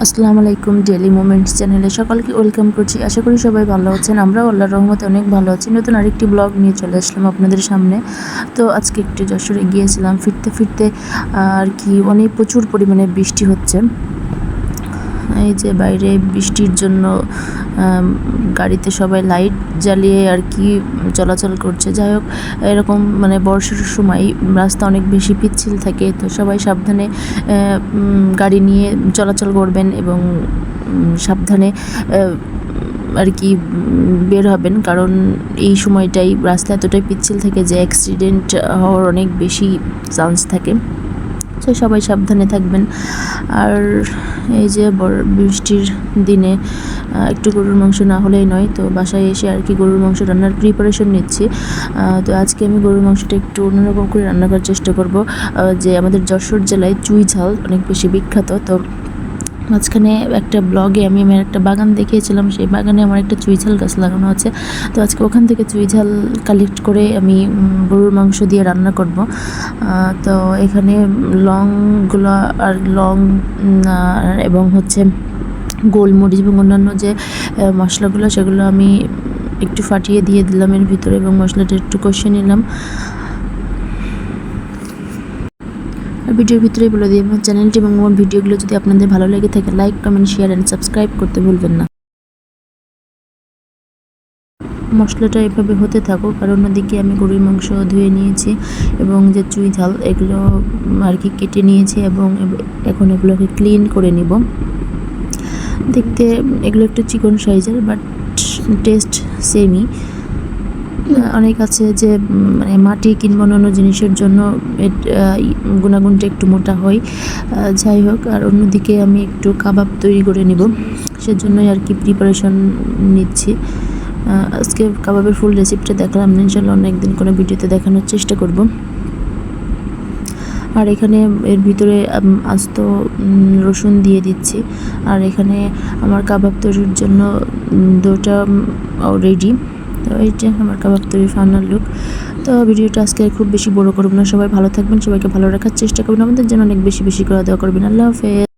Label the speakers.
Speaker 1: আসসালামু আলাইকুম, daily moments চ্যানেলে সকলকে ওয়েলকাম করছি। আশা করি সবাই ভালো আছেন। আমরাও আল্লাহর রহমতে অনেক ভালো আছি। নতুন আরেকটি ব্লগ নিয়ে চলে আসলাম আপনাদের সামনে। তো আজকে একটু যশোরে গিয়েছিলাম। ফিরতে ফিরতে আর কি অনেক প্রচুর পরিমাণে বৃষ্টি হচ্ছে। এই যে বাইরে বৃষ্টির জন্য গাড়িতে সবাই লাইট জ্বালিয়ে আর কি চলাচল করছে। যাই হোক, এরকম মানে বর্ষার সময় রাস্তা অনেক বেশি পিচ্ছিল থাকে, তো সবাই সাবধানে গাড়ি নিয়ে চলাচল করবেন এবং সাবধানে আর কি বের হবেন, কারণ এই সময়টাই রাস্তা এতটাই পিচ্ছিল থাকে যে অ্যাক্সিডেন্ট হওয়ার অনেক বেশি চান্স থাকে। তো সবাই সাবধানে থাকবেন। আর এই যে বৃষ্টির দিনে একটু গরুর মাংস না হলেই নয়, তো বাসায় এসে আর কি গরুর মাংস রান্নার প্রিপারেশন নিচ্ছি। তো আজকে আমি গরুর মাংসটা একটু অন্যরকম করে রান্না করার চেষ্টা করব। যে আমাদের যশোর জেলায় চুই ঝাল অনেক বেশি বিখ্যাত। তো মাঝখানে একটা ব্লগে আমি আমার একটা বাগান দেখিয়েছিলাম, সেই বাগানে আমার একটা চুইঝাল গাছ লাগানো আছে। তো আজকে ওখান থেকে চুইঝাল কালেক্ট করে আমি গরুর মাংস দিয়ে রান্না করব। তো এখানে লংগুলো আর লং এবং হচ্ছে গোলমরিচ এবং অন্যান্য যে মশলাগুলো, সেগুলো আমি একটু ফাটিয়ে দিয়ে দিলাম এর ভিতরে এবং মশলাটা একটু কষিয়ে নিলাম। আর ভিডিওর ভিতরেই বলে দিই, আমার চ্যানেলটি এবং আমার ভিডিওগুলো যদি আপনাদের ভালো লেগে থাকে, like, comment, share and subscribe করতে ভুলবেন না। মশলাটা এভাবে হতে থাকুক, আর অন্যদিকে আমি গরুর মাংস ধুয়ে নিয়েছি এবং যে চুই ঝাল এগুলো আর কি কেটে নিয়েছি এবং এখন এগুলোকে ক্লিন করে নিব। দেখতে এগুলো একটু চিকন সাইজের, বাট টেস্ট সেমই। অনেক আছে যে মানে মাটি কিংবা অন্যান্য জিনিসের জন্য গুণাগুণটা একটু মোটা হয়। যাই হোক, আর অন্যদিকে আমি একটু কাবাব তৈরি করে নিব, সেজন্যই আর কি প্রিপারেশন নিচ্ছি। আজকে কাবাবের ফুল রেসিপিটা দেখলাম, ইনশাল্লাহ অন্য একদিন কোনো ভিডিওতে দেখানোর চেষ্টা করব। আর এখানে এর ভিতরে আস্ত রসুন দিয়ে দিচ্ছি। আর এখানে আমার কাবাব তৈরির জন্য দুটো রেডি। তো এইটা আমার কাবাব তৈরি ফাইনাল লুক। তো ভিডিওটা আজকে খুব বেশি বড় করব না, সবাই ভালো থাকবেন, সবাইকে ভালো রাখার চেষ্টা করবেন, আমাদের জন্য অনেক বেশি বেশি করে দেওয়া করবেন। আল্লাহ হাফেজ।